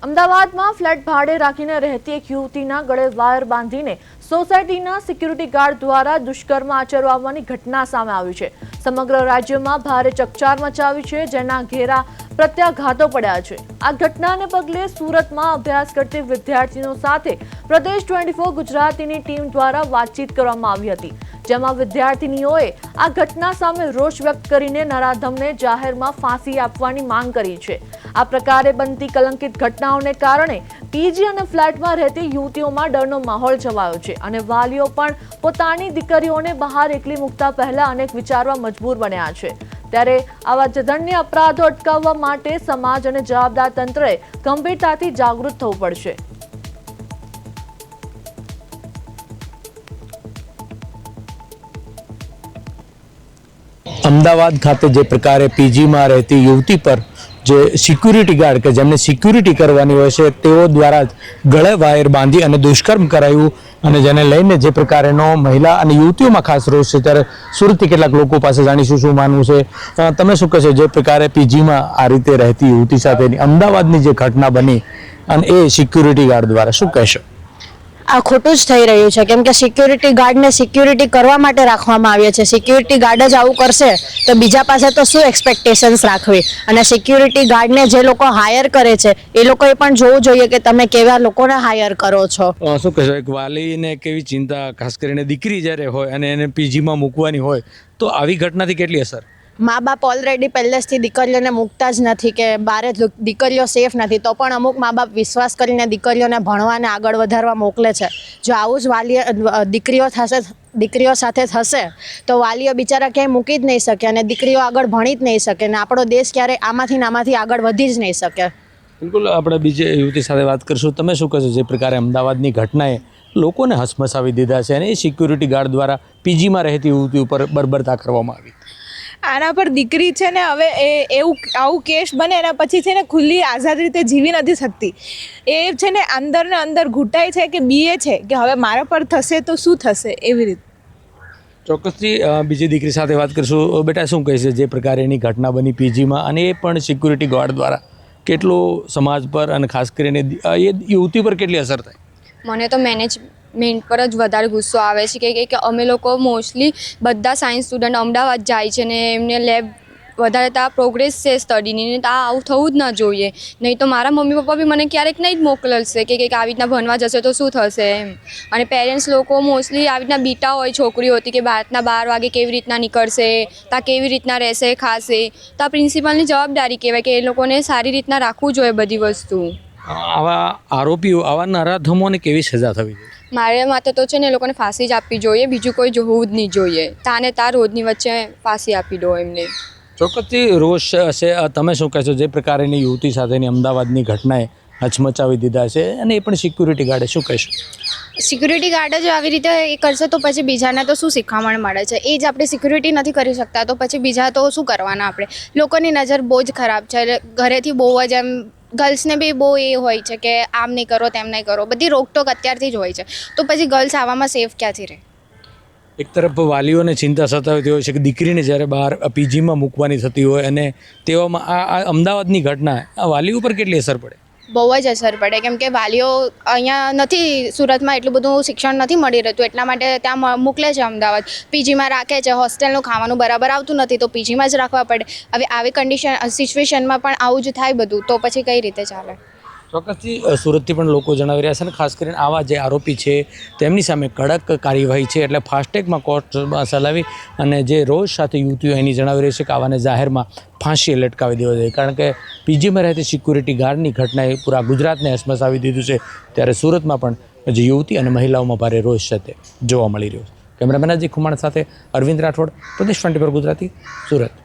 અમદાવાદમાં ફ્લેટ ભાડે રાખીને રહેતી એક યુવતીના ગળે વાયર બાંધીને સોસાયટીના સિક્યુરિટી ગાર્ડ દ્વારા દુષ્કર્મ આચરવાની ઘટના સામે આવી છે। સમગ્ર રાજ્યમાં ભારે ચકચાર મચાવી છે, જેના ઘેરા પ્રત્યાઘાતો પડ્યા છે। આ ઘટનાને પગલે સુરતમાં અભ્યાસ કરતી વિદ્યાર્થીઓ સાથે પ્રદેશ 24 ગુજરાતીની ટીમ દ્વારા વાતચીત કરવામાં આવી હતી, જેમાં વિદ્યાર્થીનીઓએ આ ઘટના સામે રોષ વ્યક્ત કરીને નરાધમને જાહેરમાં ફાંસી આપવાની માંગ કરી છે। આ પ્રકારે બનતી કલંકિત ઘટનાઓને કારણે પીજી અને ફ્લેટમાં રહેતી યુવતીઓમાં ડરનો માહોલ છવાયો છે અને વાલીઓ પણ પોતાની દીકરીઓને બહાર એકલી મૂકતા પહેલા અનેક વિચારવા મજબૂર બન્યા છે। ત્યારે આવા જઘન્ય અપરાધો અટકાવવા માટે સમાજ અને જવાબદાર તંત્રએ ગંભીરતાથી જાગૃત થવું પડશે। અમદાવાદ ખાતે જે પ્રકારે પીજીમાં રહેતી યુવતી પર જે સિક્યુરિટી ગાર્ડ કે જેમને સિક્યુરિટી કરવાની હોય છે તેઓ દ્વારા ગળે વાયર બાંધી અને દુષ્કર્મ કરાયું અને જેને લઈને જે પ્રકારેનો મહિલા અને યુવતીઓમાં ખાસ રોષ છે, ત્યારે સુરતથી કેટલાક લોકો પાસે જાણીશું શું માનવું છે। તમે શું કહેશો, જે પ્રકારે પીજીમાં આ રીતે રહેતી યુવતી સાથેની અમદાવાદની જે ઘટના બની અને એ સિક્યુરિટી ગાર્ડ દ્વારા શું કહેશો? આ ખોટું જ થઈ રહ્યું છે, કેમ કે સિક્યુરિટી ગાર્ડને સિક્યુરિટી કરવા માટે રાખવામાં આવ્યા છે। સિક્યુરિટી ગાર્ડ જ આવું કરશે તો બીજા પાસે તો શું એક્સપેક્ટેશન્સ રાખવી, અને સિક્યુરિટી ગાર્ડને જે લોકો હાયર કરે છે એ લોકોએ પણ જોવું જોઈએ કે તમે કેવા લોકોને હાયર કરો છો। શું કહેશો, એક વાલીને કેવી ચિંતા, ખાસ કરીને દીકરી જ્યારે હોય અને એને પીજીમાં મૂકવાની હોય તો આવી ઘટનાથી કેટલી અસર? મા બાપ ઓલરેડી પહેલેથી દીકરીઓને મૂકતા જ નથી કે બારે દીકરીઓ સેફ નથી, તો પણ અમુક મા બાપ વિશ્વાસ કરીને દીકરીઓને ભણવાને આગળ વધારવા મોકલે છે। જો આવું જ દીકરીઓ સાથે થશે તો વાલીઓ બિચારા ક્યાંય મૂકી જ નહીં શકે અને દીકરીઓ આગળ ભણી જ નહીં શકે અને આપણો દેશ ક્યારે આમાંથી આગળ વધી જ નહીં શકે। બિલકુલ, આપણે બીજી યુવતી સાથે વાત કરીશું। તમે શું કહેશો, જે પ્રકારે અમદાવાદની ઘટનાએ લોકોને હસમસાવી દીધા છે અને એ સિક્યુરિટી ગાર્ડ દ્વારા પીજીમાં રહેતી યુવતી ઉપર બર્બરતા કરવામાં આવી? આના પર દીકરી છે ને હવે આવું કેસ બને એના પછી છે ને ખુલ્લી આઝાદ રીતે જીવી નથી શકતી। એ છે ને અંદર ઘૂંટાય છે કે બીએ છે કે હવે મારા પર થશે તો શું થશે, એવી રીતે। ચોક્કસથી બીજી દીકરી સાથે વાત કરીશું। બેટા, શું કહેશે, જે પ્રકારે એની ઘટના બની પીજીમાં અને એ પણ સિક્યુરિટી ગાર્ડ દ્વારા કેટલો સમાજ પર અને ખાસ કરીને એ યુવતી પર કેટલી અસર થાય? મને તો મેનેજમેન્ટ પર જ વધારે ગુસ્સો આવે છે કે અમે લોકો મોસ્ટલી બધા સાયન્સ સ્ટુડન્ટ અમદાવાદ જાય છે ને એમને લેબ વધારે ત્યાં પ્રોગ્રેસ છે સ્ટડીની, ને ત્યાં આવું થવું જ ન જોઈએ। નહીં તો મારા મમ્મી પપ્પા બી મને ક્યારેક નહીં જ મોકલશે કે આવી રીતના ભણવા જશે તો શું થશે એમ। અને પેરેન્ટ્સ લોકો મોસ્ટલી આવી રીતના બીટા હોય છોકરીઓ હતી કે રાતના 12 વાગે કેવી રીતના નીકળશે, ત્યાં કેવી રીતના રહેશે, ખાશે, તો આ પ્રિન્સિપલની જવાબદારી કહેવાય કે એ લોકોને સારી રીતના રાખવું જોઈએ બધી વસ્તુ। આવા આરોપીઓ, આવા નરાધમોને કેવી સજા થવી જોઈએ? મારા માટે તો છે ને એ લોકોને ફાંસી જ આપવી જોઈએ, બીજું કોઈ જોવું જ નહીં જોઈએ। તાને તાર રોજની વચ્ચે ફાંસી આપી દો એમને। ચોક્કસથી રોષ હશે। તમે શું કહેશો, જે પ્રકારની યુવતી સાથેની અમદાવાદની ઘટનાએ હચમચાવી દીધા છે અને એ પણ સિક્યુરિટી ગાર્ડે શું કહેશો? સિક્યુરિટી ગાર્ડ જ આવી રીતે એ કરશે તો પછી બીજાને તો શું શીખવામણ મળે છે? એ જ આપણે સિક્યુરિટી નથી કરી શકતા તો પછી બીજા તો શું કરવાના આપણે? લોકોની નજર બહુ જ ખરાબ છે, ઘરેથી બહુ જ એમ ગર્લ્સને બી બહુ એ હોય છે કે આમ નહીં કરો તેમ નહીં કરો, બધી રોકટોક અત્યારથી જ હોય છે, તો પછી ગર્લ્સ આવામાં સેફ ક્યાંથી રહે? એક તરફ વાલીઓને ચિંતા સતાવતી હોય છે કે દીકરીને જ્યારે બહાર પીજીમાં મૂકવાની થતી હોય અને તેવામાં આ અમદાવાદની ઘટના આ વાલીઓ પર કેટલી અસર પડે? બહુ જ અસર પડે, કેમ કે વાલીઓ અહીંયા નથી, સુરતમાં એટલું બધું શિક્ષણ નથી મળી રહેતું, એટલા માટે ત્યાં મોકલે છે અમદાવાદ, પીજીમાં રાખે છે। હોસ્ટેલનું ખાવાનું બરાબર આવતું નથી તો પીજીમાં જ રાખવા પડે। હવે આવી સિચ્યુએશનમાં પણ આવું જ થાય બધું તો પછી કઈ રીતે ચાલે? ચોક્કસથી સુરતથી પણ લોકો જણાવી રહ્યા છે અને ખાસ કરીને આવા જે આરોપી છે તેમની સામે કડક કાર્યવાહી છે, એટલે ફાસ્ટેગમાં કોર્ટમાં ચલાવી અને જે રોજ સાથે યુવતીઓ એની જણાવી રહી છે કે આવાને જાહેરમાં ફાંસીએ લટકાવી દેવા જોઈએ, કારણ કે પીજીમાં રહેતી સિક્યુરિટી ગાર્ડની ઘટનાએ પૂરા ગુજરાતને હસમસાવી દીધું છે। ત્યારે સુરતમાં પણ જે યુવતી અને મહિલાઓમાં ભારે રોષ છે તે જોવા મળી રહ્યો છે। કેમેરામેન અજીત ખુમાણ સાથે અરવિંદ રાઠોડ, પ્રદેશ 24 ગુજરાતી, સુરત।